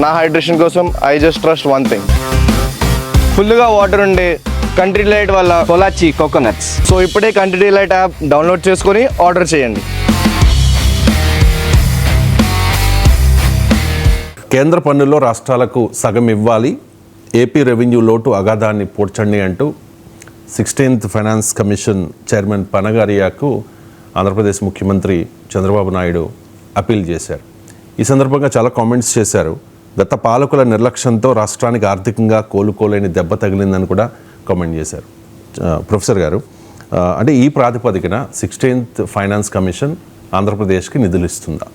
నా హైడ్రేషన్ కోసం I just trust one thing, ఫుల్గా వాటర్ ఉండే కంట్రీ డిలైట్ వల్ల పొలాచి కోకోనట్స్. సో ఇప్పుడే కంట్రీ డిలైట్ యాప్ డౌన్లోడ్ చేసుకొని ఆర్డర్ చేయండి. కేంద్ర పన్నుల్లో రాష్ట్రాలకు సగం ఇవ్వాలి, ఏపీ రెవెన్యూ లోటు అగాధాన్ని పూడ్చండి అంటూ 16th ఫైనాన్స్ కమిషన్ చైర్మన్ పనగారియాకు ఆంధ్రప్రదేశ్ ముఖ్యమంత్రి చంద్రబాబు నాయుడు అప్పీల్ చేశారు. ఈ సందర్భంగా చాలా కామెంట్స్ చేశారు. గత పాలకుల నిర్లక్ష్యంతో రాష్ట్రానికి ఆర్థికంగా కోలుకోలేని దెబ్బ తగిలిందని కూడా కామెంట్ చేశారు. ప్రొఫెసర్ గారు, అంటే ఈ ప్రాతిపదికన 16th ఫైనాన్స్ కమిషన్ ఆంధ్రప్రదేశ్కి నిధులు ఇస్తుందా?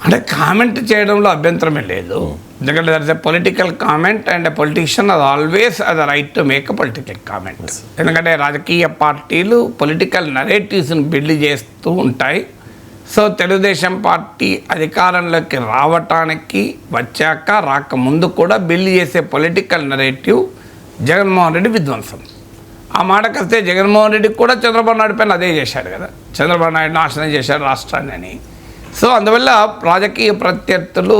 అంటే కామెంట్ చేయడంలో అభ్యంతరమే లేదు, ఎందుకంటే that is a political comment and a politician అది ఆల్వేస్ అది right to make a political comment. ఎందుకంటే రాజకీయ పార్టీలు పొలిటికల్ నరేటివ్స్ని బిల్డ్ చేస్తూ ఉంటాయి. సో తెలుగుదేశం పార్టీ అధికారంలోకి రావటానికి వచ్చాక రాకముందు కూడా బిల్డ్ చేసే పొలిటికల్ నరేటివ్ జగన్మోహన్ రెడ్డి విధ్వంసం. ఆ మాటకు వస్తే జగన్మోహన్ రెడ్డి కూడా చంద్రబాబు నాయుడు పైన అదే చేశాడు కదా, చంద్రబాబు నాయుడు నాశనం చేశాడు రాష్ట్రాన్ని అని. సో అందువల్ల రాజకీయ ప్రత్యర్థులు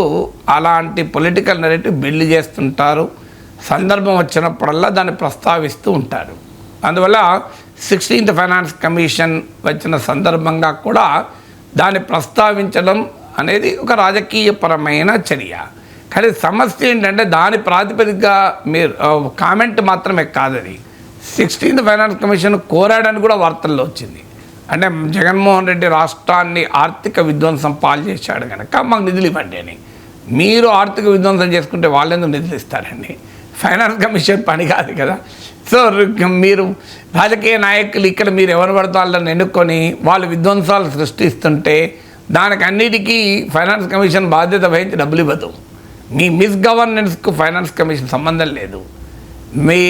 అలాంటి పొలిటికల్ నెరేటివ్ బిల్డ్ చేస్తుంటారు, సందర్భం వచ్చినప్పుడల్లా దాన్ని ప్రస్తావిస్తూ ఉంటారు. అందువల్ల 16th ఫైనాన్స్ కమిషన్ వచ్చిన సందర్భంగా కూడా దాన్ని ప్రస్తావించడం అనేది ఒక రాజకీయపరమైన చర్య. కానీ సమస్య ఏంటంటే దాని ప్రాతిపదికగా మీరు కామెంట్ మాత్రమే కాదని 16th ఫైనాన్స్ కమిషన్ కోరాడని కూడా వార్తల్లో వచ్చింది. అంటే జగన్మోహన్ రెడ్డి రాష్ట్రాన్ని ఆర్థిక విధ్వంసం పాలు చేశాడు కనుక మాకు నిధులు ఇవ్వండి అని. మీరు ఆర్థిక విధ్వంసం చేసుకుంటే వాళ్ళు ఎందుకు నిధులు ఇస్తారండి? ఫైనాన్స్ కమిషన్ పని కాదు కదా. సో మీరు రాజకీయ నాయకులు ఇక్కడ మీరు ఎవరు పడితే వాళ్ళని ఎన్నుకొని వాళ్ళు విధ్వంసాలు సృష్టిస్తుంటే దానికి అన్నిటికీ ఫైనాన్స్ కమిషన్ బాధ్యత వహించి డబ్బులు ఇవ్వదు. మీ మిస్గవర్నెన్స్కు ఫైనాన్స్ కమిషన్ సంబంధం లేదు. మీ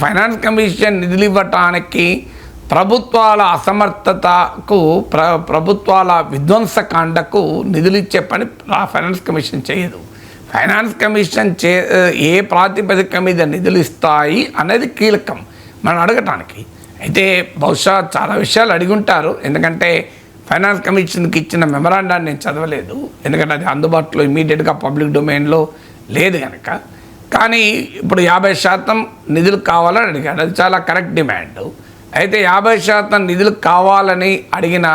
ఫైనాన్స్ కమిషన్ నిధులు ఇవ్వటానికి ప్రభుత్వాల అసమర్థతకు ప్రభుత్వాల విధ్వంసకాండకు నిధులు ఇచ్చే పని ఫైనాన్స్ కమిషన్ చేయదు. ఫైనాన్స్ కమిషన్ ఏ ప్రాతిపదిక మీద నిధులు ఇస్తాయి అనేది కీలకం మనం అడగటానికి. అయితే బహుశా చాలా విషయాలు అడిగి ఉంటారు, ఎందుకంటే ఫైనాన్స్ కమిషన్కి ఇచ్చిన మెమరాండాన్ని నేను చదవలేదు, ఎందుకంటే అది అందుబాటులో ఇమీడియట్గా పబ్లిక్ డొమైన్లో లేదు కనుక. కానీ ఇప్పుడు 50% నిధులు కావాలని అడిగాడు, అది చాలా కరెక్ట్ డిమాండ్. అయితే 50% నిధులు కావాలని అడిగిన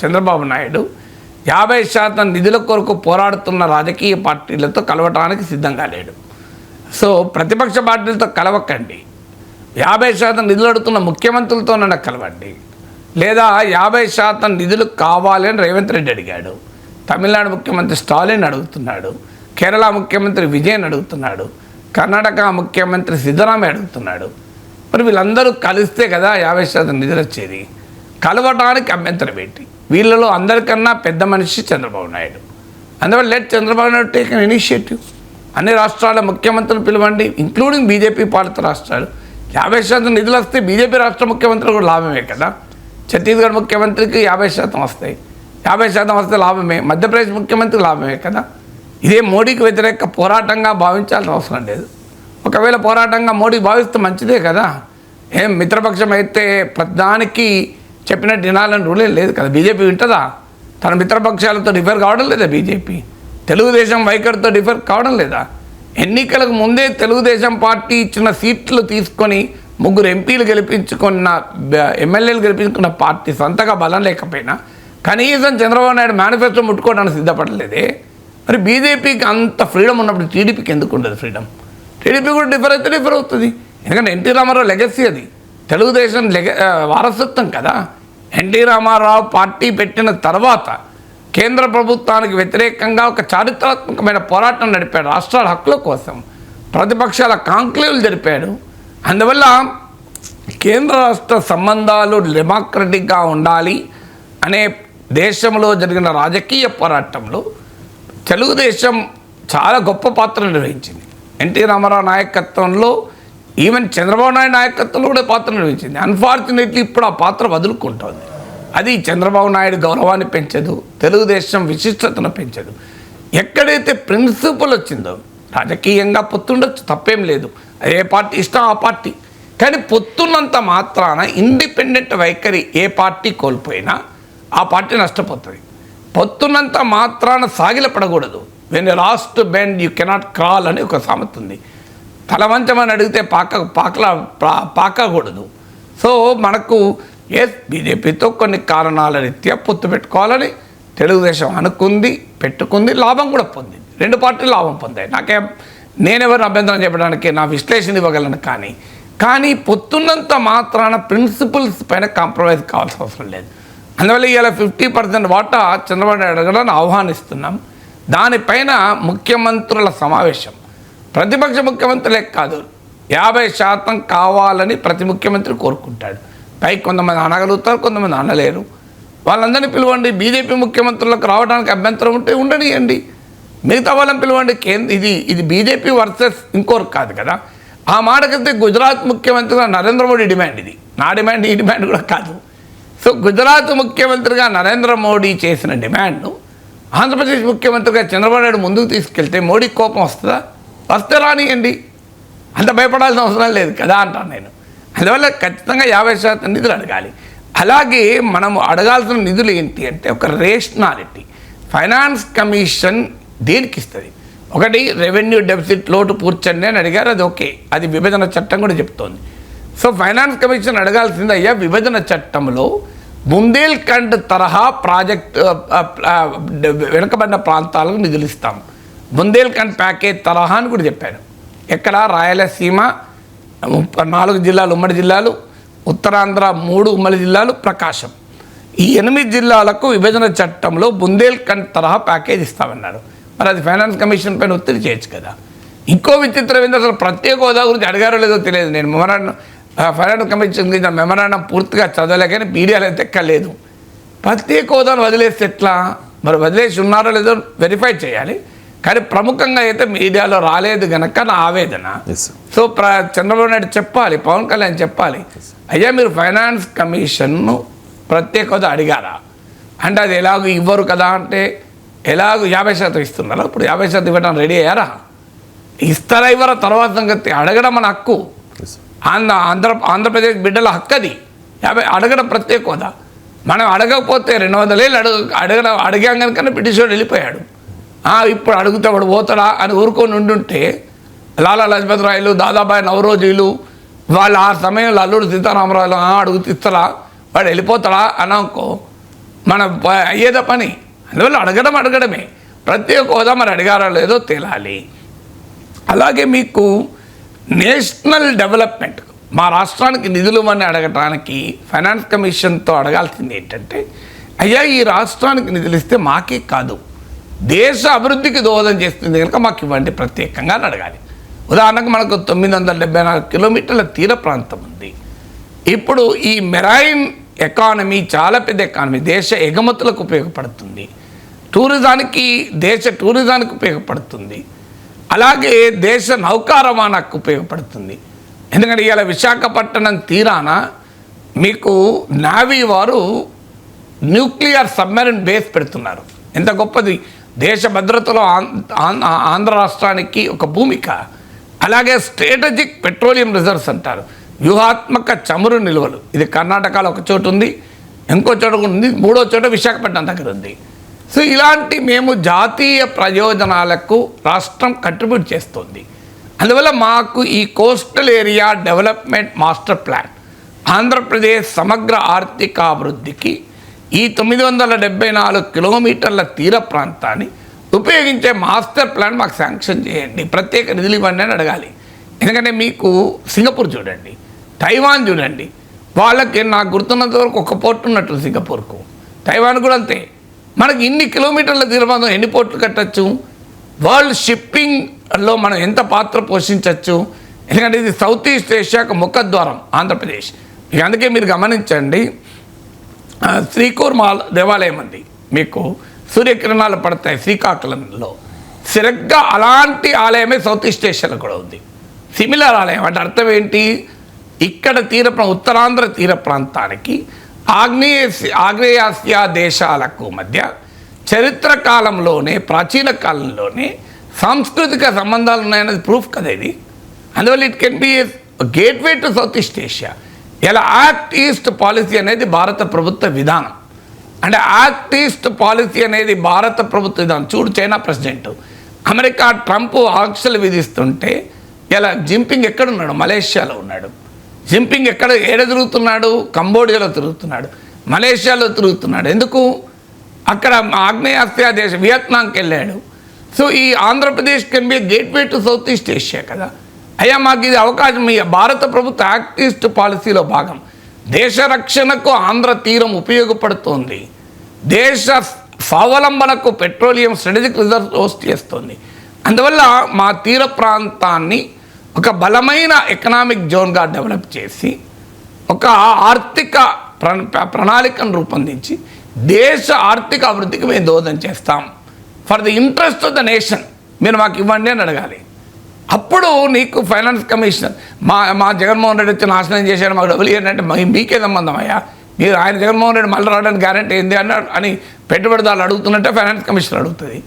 చంద్రబాబు నాయుడు 50% నిధుల కొరకు పోరాడుతున్న రాజకీయ పార్టీలతో కలవటానికి సిద్ధంగా లేడు. సో ప్రతిపక్ష పార్టీలతో కలవకండి, 50% నిధులు అడుగుతున్న ముఖ్యమంత్రులతోనైనా కలవండి, లేదా 50% నిధులు కావాలని రేవంత్ రెడ్డి అడిగాడు, తమిళనాడు ముఖ్యమంత్రి స్టాలిన్ అడుగుతున్నాడు, కేరళ ముఖ్యమంత్రి విజయన్ అడుగుతున్నాడు, కర్ణాటక ముఖ్యమంత్రి సిద్ధరామయ్య అడుగుతున్నాడు. మరి వీళ్ళందరూ కలిస్తే కదా 50% నిధులు వచ్చేది. కలవటానికి అభ్యంతరం ఏంటి? వీళ్ళలో అందరికన్నా పెద్ద మనిషి చంద్రబాబు నాయుడు. అందువల్ల let Chandrababu Naidu take an initiative. అన్ని రాష్ట్రాల ముఖ్యమంత్రులు పిలవండి, ఇంక్లూడింగ్ బీజేపీ పాలిత రాష్ట్రాలు. 50% నిధులు వస్తే బీజేపీ రాష్ట్ర ముఖ్యమంత్రి కూడా లాభమే కదా. ఛత్తీస్గఢ్ ముఖ్యమంత్రికి 50% వస్తాయి, 50% వస్తే లాభమే. మధ్యప్రదేశ్ ముఖ్యమంత్రికి లాభమే కదా. ఇదే మోడీకి వ్యతిరేక పోరాటంగా భావించాల్సిన అవసరం లేదు. ఒకవేళ పోరాటంగా మోడీ భావిస్తే మంచిదే కదా. ఏం మిత్రపక్షం అయితే ప్రధానికి చెప్పినట్టు వినాలని రూలే లేదు కదా. బీజేపీ వింటుందా? తన మిత్రపక్షాలతో డిఫర్ కావడం లేదా బీజేపీ? తెలుగుదేశం వైఖరితో డిఫర్ కావడం లేదా? ఎన్నికలకు ముందే తెలుగుదేశం పార్టీ ఇచ్చిన సీట్లు తీసుకొని 3 ఎంపీలు గెలిపించుకున్న ఎమ్మెల్యేలు గెలిపించుకున్న పార్టీ సొంతగా బలం లేకపోయినా కనీసం చంద్రబాబు నాయుడు మేనిఫెస్టో ముట్టుకోవడానికి సిద్ధపడలేదే. మరి బీజేపీకి అంత ఫ్రీడమ్ ఉన్నప్పుడు టీడీపీకి ఎందుకు ఉండదు ఫ్రీడమ్? టీడీపీ కూడా డిఫర్ అవుతుంది, ఎందుకంటే ఎన్టీ రామారావు లెగసీ అది, తెలుగుదేశం వారసత్వం కదా. ఎన్టీ రామారావు పార్టీ పెట్టిన తర్వాత కేంద్ర ప్రభుత్వానికి వ్యతిరేకంగా ఒక చారిత్రాత్మకమైన పోరాటం నడిపాడు, రాష్ట్రాల హక్కుల కోసం ప్రతిపక్షాల కాంక్లేవ్లు జరిపాడు. అందువల్ల కేంద్ర రాష్ట్ర సంబంధాలు డెమోక్రటిక్గా ఉండాలి అనే దేశంలో జరిగిన రాజకీయ పోరాటంలో తెలుగుదేశం చాలా గొప్ప పాత్ర నిర్వహించింది. ఎన్టీ రామారావు నాయకత్వంలో, ఈవెన్ చంద్రబాబు నాయుడు నాయకత్వంలో కూడా పాత్ర నిర్వహించింది. అన్ఫార్చునేట్లీ ఇప్పుడు ఆ పాత్ర వదులుకుంటోంది. అది చంద్రబాబు నాయుడు గౌరవాన్ని పెంచదు, తెలుగుదేశం విశిష్టతను పెంచదు. ఎక్కడైతే ప్రిన్సిపల్ వచ్చిందో రాజకీయంగా పొత్తుండొచ్చు, తప్పేం లేదు, ఏ పార్టీ ఇష్టం ఆ పార్టీ. కానీ పొత్తున్నంత మాత్రాన ఇండిపెండెంట్ వైఖరి ఏ పార్టీ కోల్పోయినా ఆ పార్టీ నష్టపోతుంది. పొత్తున్నంత మాత్రాన సాగిలపడకూడదు. When you lost to bend you cannot crawl అని ఒక సామెత ఉంది. తలవంచమని అడిగితే పాకకూడదు. సో మనకు బీజేపీతో కొన్ని కారణాల రీత్యా పొత్తు పెట్టుకోవాలని తెలుగుదేశం అనుకుంది, పెట్టుకుంది, లాభం కూడా పొందింది. రెండు పార్టీలు లాభం పొందాయి. నేనెవరిని అభ్యంతరం చెప్పడానికి నా విశ్లేషణ ఇవ్వగలను. కానీ పొత్తున్నంత మాత్రాన ప్రిన్సిపల్స్ పైన కాంప్రమైజ్ కావాల్సిన అవసరం లేదు. అందువల్ల ఇవాళ 50% వాటా చంద్రబాబు నాయుడు అడగడాన్ని ఆహ్వానిస్తున్నాం. దానిపైన ముఖ్యమంత్రుల సమావేశం, ప్రతిపక్ష ముఖ్యమంత్రులే కాదు 50% కావాలని ప్రతి ముఖ్యమంత్రి కోరుకుంటాడు. పైకి కొంతమంది అనగలుగుతారు, కొంతమంది అనలేరు. వాళ్ళందరినీ పిలవండి. బీజేపీ ముఖ్యమంత్రులకు రావడానికి అభ్యంతరం ఉంటే ఉండనియండి, మిగతా వాళ్ళని పిలవండి. ఇది బీజేపీ వర్సెస్ ఇంకోరు కాదు కదా. ఆ మాటకైతే గుజరాత్ ముఖ్యమంత్రిగా నరేంద్ర మోడీ డిమాండ్, ఇది నా డిమాండ్, ఈ డిమాండ్ కూడా కాదు. సో గుజరాత్ ముఖ్యమంత్రిగా నరేంద్ర మోడీ చేసిన డిమాండ్ను ఆంధ్రప్రదేశ్ ముఖ్యమంత్రిగా చంద్రబాబు నాయుడు ముందుకు తీసుకెళ్తే మోడీ కోపం వస్తుందా? వస్తే రానియండి, అంత భయపడాల్సిన అవసరం లేదు కదా అంటాను నేను. అందువల్ల ఖచ్చితంగా 50% నిధులు అడగాలి. అలాగే మనం అడగాల్సిన నిధులు ఏంటి అంటే ఒక రేషనాలిటీ. ఫైనాన్స్ కమిషన్ దేనికి ఇస్తుంది? ఒకటి రెవెన్యూ డెఫిసిట్ లోటు పూడ్చండి అని అడిగారు, అది ఓకే, అది విభజన చట్టం కూడా చెప్తోంది. సో ఫైనాన్స్ కమిషన్ అడగాల్సింది, అయ్యా విభజన చట్టంలో బుందేల్ఖండ్ తరహా ప్రాజెక్ట్ వెనుకబడిన ప్రాంతాలకు నిధులు ఇస్తాం, బుందేల్ఖండ్ ప్యాకేజ్ తరహా అని కూడా చెప్పాను. ఎక్కడ? రాయలసీమ 4 జిల్లాలు ఉమ్మడి జిల్లాలు, ఉత్తరాంధ్ర 3 ఉమ్మడి జిల్లాలు, ప్రకాశం, ఈ 8 జిల్లాలకు విభజన చట్టంలో బుందేల్ఖండ్ తరహా ప్యాకేజ్ ఇస్తామన్నారు. మరి అది ఫైనాన్స్ కమిషన్ పైన ఒత్తిడి చేయొచ్చు కదా. ఇంకో విచిత్రం ఏంటంటే అసలు ప్రత్యేక హోదా గురించి అడిగారో లేదో తెలియదు. నేను ఫైనాన్స్ కమిషన్ గురించి మెమరాండం పూర్తిగా చదవలేకని మీడియాలో అయితే ఎక్కలేదు. ప్రత్యేక హోదాను వదిలేస్తే ఎట్లా? మరి వదిలేసి ఉన్నారో లేదో వెరిఫై చేయాలి. కానీ ప్రముఖంగా అయితే మీడియాలో రాలేదు కనుక నా ఆవేదన. సో చంద్రబాబు నాయుడు చెప్పాలి, పవన్ కళ్యాణ్ చెప్పాలి, అయ్యా మీరు ఫైనాన్స్ కమిషన్ను ప్రత్యేక హోదా అడిగారా అంటే అది ఎలాగో ఇవ్వరు కదా అంటే ఎలాగో 50% ఇస్తున్నారా? ఇప్పుడు 50% ఇవ్వడం రెడీ అయ్యారా? ఇస్తారా ఇవ్వరా తర్వాత సంగతి. అడగడం మన హక్కు, ఆంధ్రప్రదేశ్ బిడ్డల హక్కు అది. అడగడం ప్రత్యేక హోదా. మనం అడగకపోతే 200 ఏళ్ళు అడిగాం కనుక బ్రిటిష్ వాడు వెళ్ళిపోయాడు. ఇప్పుడు అడుగుతా వాడు పోతాడా అని ఊరుకొని ఉండుంటే లాలా లజపత్ రాయలు, దాదాబాయి నవరోజీలు వాళ్ళు ఆ సమయంలో అల్లూరు సీతారామరాజులు అడుగుతూ ఇస్తారా, వాడు వెళ్ళిపోతాడా అని అనుకో మనం అయ్యేదా పని. అందువల్ల అడగడమే. ప్రత్యేక హోదా మరి అడిగారో లేదో తేలాలి. అలాగే మీకు నేషనల్ డెవలప్మెంట్, మా రాష్ట్రానికి నిధులు అని అడగటానికి ఫైనాన్స్ కమిషన్తో అడగాల్సింది ఏంటంటే, అయ్యా ఈ రాష్ట్రానికి నిధులు ఇస్తే మాకే కాదు దేశ అభివృద్ధికి దోహదం చేస్తుంది కనుక మాకు ఇవ్వండి ప్రత్యేకంగా అని అడగాలి. ఉదాహరణకు మనకు 974 కిలోమీటర్ల తీర ప్రాంతం ఉంది. ఇప్పుడు ఈ మెరైన్ ఎకానమీ చాలా పెద్ద ఎకానమీ, దేశ ఎగుమతులకు ఉపయోగపడుతుంది, దేశ టూరిజానికి ఉపయోగపడుతుంది, అలాగే దేశ నౌకా రవాణాకు ఉపయోగపడుతుంది. ఎందుకంటే ఇవాళ విశాఖపట్నం తీరాన మీకు నావీ వారు న్యూక్లియర్ సబ్మెరైన్ బేస్ పెడుతున్నారు. ఎంత గొప్పది! దేశ భద్రతలో ఆంధ్ర రాష్ట్రానికి ఒక భూమిక. అలాగే స్ట్రాటజిక్ పెట్రోలియం రిజర్వ్స్ అంటారు, వ్యూహాత్మక చమురు నిల్వలు. ఇది కర్ణాటకలో ఒక చోటు ఉంది, ఇంకో చోట ఉంది, 3వ చోట విశాఖపట్నం దగ్గర ఉంది. సో ఇలాంటి మేము జాతీయ ప్రయోజనాలకు రాష్ట్రం కంట్రిబ్యూట్ చేస్తుంది. అందువల్ల మాకు ఈ coastal area development master plan, Andhra Pradesh సమగ్ర ఆర్థికాభివృద్ధికి ఈ 974 కిలోమీటర్ల తీర ప్రాంతాన్ని ఉపయోగించే మాస్టర్ ప్లాన్ మాకు శాంక్షన్ చేయండి, ప్రత్యేక నిధులు ఇవ్వండి అని అడగాలి. ఎందుకంటే మీకు సింగపూర్ చూడండి, తైవాన్ చూడండి, వాళ్ళకి నాకు గుర్తున్నంత వరకు ఒక పోర్టు ఉన్నట్టు సింగపూర్కు, తైవాన్ కూడా అంతే. మనకి ఇన్ని కిలోమీటర్ల తీరప్రాంతం ఎన్ని పోర్టులు కట్టచ్చు, వరల్డ్ షిప్పింగ్లో మనం ఎంత పాత్ర పోషించవచ్చు. ఎందుకంటే ఇది సౌత్ ఈస్ట్ ఏషియాకు ముఖద్వారం ఆంధ్రప్రదేశ్. అందుకే మీరు గమనించండి, శ్రీకూర్మాల్ దేవాలయం అండి, మీకు సూర్యకిరణాలు పడతాయి శ్రీకాకుళంలో, సరిగ్గా అలాంటి ఆలయమే సౌత్ ఈస్ట్ ఏషియాలో కూడా ఉంది, సిమిలర్ ఆలయం. అంటే అర్థం ఏంటి, ఇక్కడ ఉత్తరాంధ్ర తీర ప్రాంతానికి ఆగ్నేయాసియా దేశాలకు మధ్య చరిత్ర కాలంలోనే, ప్రాచీన కాలంలోనే సాంస్కృతిక సంబంధాలు ఉన్నాయన్నది ప్రూఫ్ కదా ఇది. అందువల్ల it can be gateway to south east Asia. ఇలా యాక్ట్ ఈస్ట్ పాలసీ అనేది భారత ప్రభుత్వ విధానం. అంటే యాక్ట్ ఈస్ట్ పాలసీ అనేది భారత ప్రభుత్వ విధానం. చూడు, చైనా ప్రెసిడెంట్ అమెరికా ట్రంప్ ఆంక్షలు విధిస్తుంటే ఇలా జింపింగ్ ఎక్కడున్నాడు? మలేషియాలో ఉన్నాడు. జింపింగ్ ఏడ తిరుగుతున్నాడు? కంబోడియాలో తిరుగుతున్నాడు, మలేషియాలో తిరుగుతున్నాడు. ఎందుకు? అక్కడ ఆగ్నేయాసియా దేశం వియత్నాంకి వెళ్ళాడు. సో ఈ Andhra Pradesh can be gateway to south east Asia కదా. అయ్యా మాకు ఇది అవకాశం, మీ భారత ప్రభుత్వ యాక్ట్ ఈస్ట్ పాలసీలో భాగం. దేశ రక్షణకు ఆంధ్ర తీరం ఉపయోగపడుతోంది. దేశ స్వావలంబనకు పెట్రోలియం స్ట్రాటజిక్ రిజర్వ్ హోస్ట్ చేస్తుంది. అందువల్ల మా తీర ప్రాంతాన్ని ఒక బలమైన ఎకనామిక్ జోన్గా డెవలప్ చేసి ఒక ఆర్థిక ప్రణాళికను రూపొందించి దేశ ఆర్థిక అభివృద్ధికి మేము దోహదం చేస్తాం. For the interest of the nation మీరు మాకు ఇవ్వండి అని అడగాలి. అప్పుడు నీకు ఫైనాన్స్ కమిషనర్ మా జగన్మోహన్ రెడ్డి వచ్చి నాశనం చేశాడు మాకు డబ్బులు ఏంటంటే మీకే సంబంధం అయ్యా, మీరు ఆయన జగన్మోహన్ రెడ్డి మళ్ళీ రావడానికి గ్యారెంటీ ఏంది అని పెట్టుబడిదారులు అడుగుతున్నట్టే ఫైనాన్స్ కమిషనర్ అడుగుతుంది.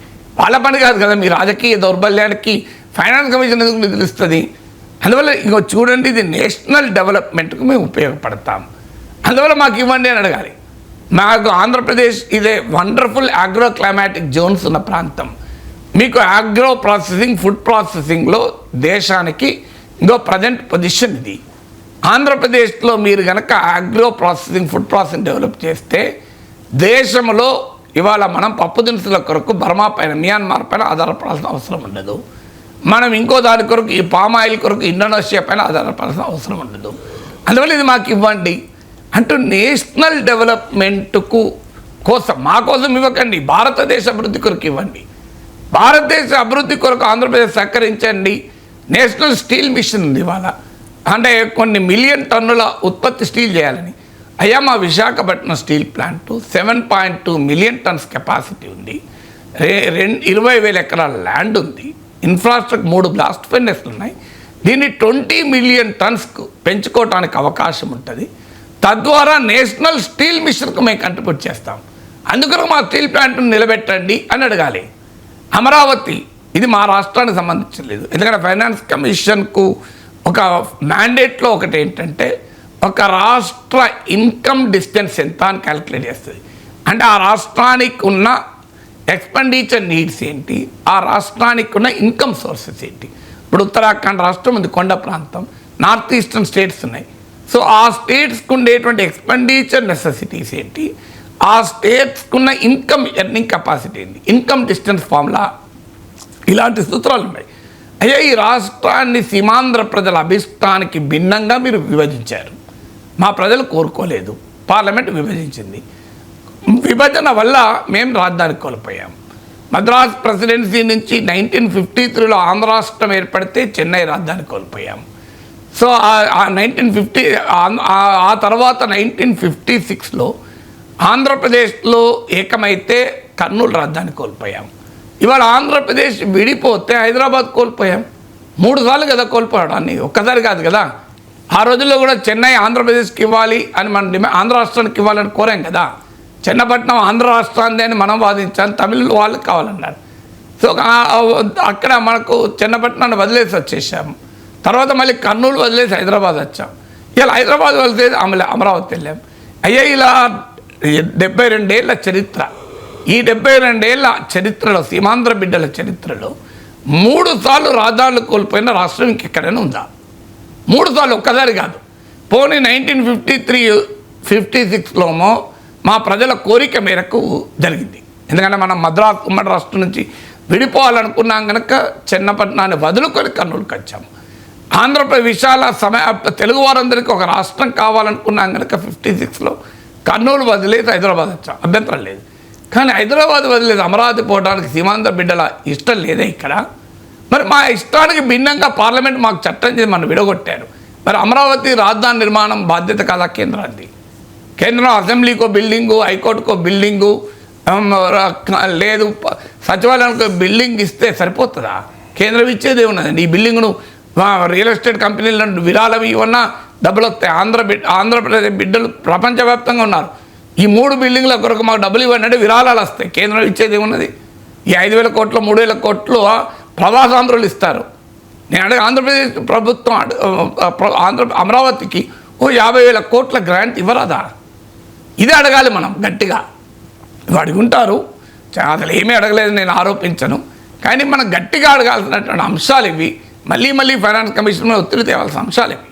వాళ్ళ పని కాదు కదా. మీ రాజకీయ దౌర్బల్యానికి ఫైనాన్స్ కమిషన్ ఎందుకు నిధులిస్తుంది? అందువల్ల ఇంకో చూడండి, ఇది నేషనల్ డెవలప్మెంట్కు మేము ఉపయోగపడతాం, అందువల్ల మాకు ఇవ్వండి అని అడగాలి. మాకు ఆంధ్రప్రదేశ్ ఇదే వండర్ఫుల్ ఆగ్రో క్లైమాటిక్ జోన్స్ ఉన్న ప్రాంతం. మీకు ఆగ్రో ప్రాసెసింగ్, ఫుడ్ ప్రాసెసింగ్లో దేశానికి ఇంకో ప్రజెంట్ పొజిషన్ ఇది. ఆంధ్రప్రదేశ్లో మీరు కనుక agro processing, food processing develop చేస్తే దేశంలో ఇవాళ మనం పప్పు దినుసుల కొరకు బర్మా పైన, మియాన్మార్ పైన ఆధారపడాల్సిన అవసరం ఉండదు. మనం ఇంకో దాని కొరకు, ఈ పామాయిల్ కొరకు ఇండోనేషియా పైన ఆధారపడాల్సిన అవసరం ఉండదు. అందువల్ల ఇది మాకు ఇవ్వండి అంటూ నేషనల్ డెవలప్మెంట్కు కోసం మా కోసం ఇవ్వకండి, భారతదేశ అభివృద్ధి కొరకు ఇవ్వండి. భారతదేశ అభివృద్ధి కొరకు ఆంధ్రప్రదేశ్ సహకరించండి. నేషనల్ స్టీల్ మిషన్ ఉంది ఇవాళ, అంటే కొన్ని మిలియన్ టన్నుల ఉత్పత్తి స్టీల్ చేయాలని. అయ్యా మా Visakhapatnam steel plant 7.2 million tons capacity ఉంది. 20,000 ఎకరాల ల్యాండ్ ఉంది. ఇన్ఫ్రాస్ట్రక్చర్ 3 బ్లాస్ట్ ఫెర్నెస్లు ఉన్నాయి. దీన్ని 20 మిలియన్ టన్స్కు పెంచుకోవడానికి అవకాశం ఉంటుంది. తద్వారా నేషనల్ స్టీల్ మిషన్కు మేము కంట్రిబ్యూట్ చేస్తాం. అందుకని మా స్టీల్ ప్లాంట్ను నిలబెట్టండి అని అడగాలి. అమరావతి ఇది మా రాష్ట్రానికి సంబంధించలేదు. ఎందుకంటే ఫైనాన్స్ కమిషన్కు ఒక మ్యాండేట్లో ఒకటి ఏంటంటే ఒక రాష్ట్ర ఇన్కమ్ డిస్టెన్స్ ఎంత అని క్యాలిక్యులేట్ చేస్తుంది. అంటే ఆ రాష్ట్రానికి ఉన్న ఎక్స్పెండిచర్ నీడ్స్ ఏంటి, ఆ రాష్ట్రానికి ఉన్న ఇన్కమ్ సోర్సెస్ ఏంటి. ఇప్పుడు ఉత్తరాఖండ్ రాష్ట్రం ఉంది, కొండ ప్రాంతం, నార్త్ ఈస్టర్న్ స్టేట్స్ ఉన్నాయి. సో ఆ స్టేట్స్కి ఉండేటువంటి ఎక్స్పెండిచర్ నెసెసిటీస్ ఏంటి, ఆ స్టేట్స్కి ఉన్న ఇన్కమ్ ఎర్నింగ్ కెపాసిటీ ఏంటి, ఇన్కమ్ డిస్టెన్స్ ఫార్ములా, ఇలాంటి సూత్రాలు ఉన్నాయి. అయ్యా ఈ రాష్ట్రాన్ని సీమాంధ్ర ప్రజల అభిష్టానికి భిన్నంగా మీరు విభజించారు. మా ప్రజలు కోరుకోలేదు, పార్లమెంట్ విభజించింది. విభజన వల్ల మేము రాజధాని కోల్పోయాం. మద్రాస్ ప్రెసిడెన్సీ నుంచి 1953లో ఆంధ్ర రాష్ట్రం ఏర్పడితే చెన్నై రాజధాని కోల్పోయాం. సో ఆ 1950 ఆ తర్వాత 1956లో ఆంధ్రప్రదేశ్లో ఏకమైతే కర్నూలు రాజధాని కోల్పోయాం. ఇవాళ ఆంధ్రప్రదేశ్ విడిపోతే హైదరాబాద్ కోల్పోయాం. 3 సార్లు కదా కోల్పోయాడు, అన్ని ఒక్కసారి కాదు కదా. ఆ రోజుల్లో కూడా చెన్నై ఆంధ్రప్రదేశ్కి ఇవ్వాలి అని మనం ఆంధ్ర రాష్ట్రానికి ఇవ్వాలని కోరాం కదా. చెన్నపట్నం ఆంధ్ర రాష్ట్రాన్ని అని మనం వాదించాం, తమిళ వాళ్ళకి కావాలన్నారు. సో అక్కడ మనకు చెన్నపట్నాన్ని వదిలేసి వచ్చేసాము. తర్వాత మళ్ళీ కర్నూలు వదిలేసి హైదరాబాద్ వచ్చాం. ఇలా హైదరాబాద్ వదిలేసి అమరావతి వెళ్ళాం. అయ్యా ఇలా 72 ఏళ్ళ చరిత్ర, ఈ 72 ఏళ్ళ చరిత్రలో, సీమాంధ్ర బిడ్డల చరిత్రలో 3 సార్లు రాజధానులు కోల్పోయిన రాష్ట్రం ఇంకెక్కడైనా ఉందా? 3 సార్లు, ఒక్కసారి కాదు. పోనీ 1953-56లోమో మా ప్రజల కోరిక మేరకు జరిగింది. ఎందుకంటే మనం మద్రాస్ ఉమ్మడి రాష్ట్రం నుంచి విడిపోవాలనుకున్నాం కనుక చెన్నపట్నాన్ని వదులుకొని కర్నూలుకి వచ్చాము. ఆంధ్రప్రదేశ్ విశాల తెలుగు వారందరికీ ఒక రాష్ట్రం కావాలనుకున్నాం కనుక 56లో కర్నూలు వదిలేసి హైదరాబాద్ వచ్చాం, అభ్యంతరం లేదు. కానీ హైదరాబాద్ వదిలేసి అమరావతి పోవడానికి సీమాంధ్ర బిడ్డల ఇష్టం లేదా ఇక్కడ? మరి మా ఇష్టానికి భిన్నంగా పార్లమెంట్ మాకు చట్టం చేసి మనం విడగొట్టారు. మరి అమరావతి రాజధాని నిర్మాణం బాధ్యత కాదా కేంద్రాన్ని? కేంద్రం అసెంబ్లీకో బిల్డింగు, హైకోర్టుకో బిల్డింగు లేదు, సచివాలయానికి బిల్డింగ్ ఇస్తే సరిపోతుందా? కేంద్రం ఇచ్చేది ఏమున్నదండి? ఈ బిల్డింగ్ను రియల్ ఎస్టేట్ కంపెనీల విరాళం ఇవన్నా డబ్బులు వస్తాయి. ఆంధ్రప్రదేశ్ బిడ్డలు ప్రపంచవ్యాప్తంగా ఉన్నారు. ఈ 3 బిల్డింగ్ల కొరకు మాకు డబ్బులు ఇవ్వండి అంటే విరాళాలు వస్తాయి. కేంద్రం ఇచ్చేది ఏమున్నది? ఈ 5,000 కోట్లు 3,000 కోట్లు ప్రవాసాంధ్రులు ఇస్తారు. నేను అడిగి ఆంధ్రప్రదేశ్ ప్రభుత్వం అమరావతికి 50,000 కోట్ల గ్రాంట్ ఇవ్వరాదా? ఇదే అడగాలి మనం గట్టిగా. అడిగి ఉంటారు, అసలు ఏమీ అడగలేదు నేను ఆరోపించను. కానీ మనం గట్టిగా అడగాల్సినటువంటి అంశాలు ఇవి. మళ్ళీ ఫైనాన్స్ కమిషన్ మీద ఒత్తిడి తేవాల్సిన అంశాలు ఇవి.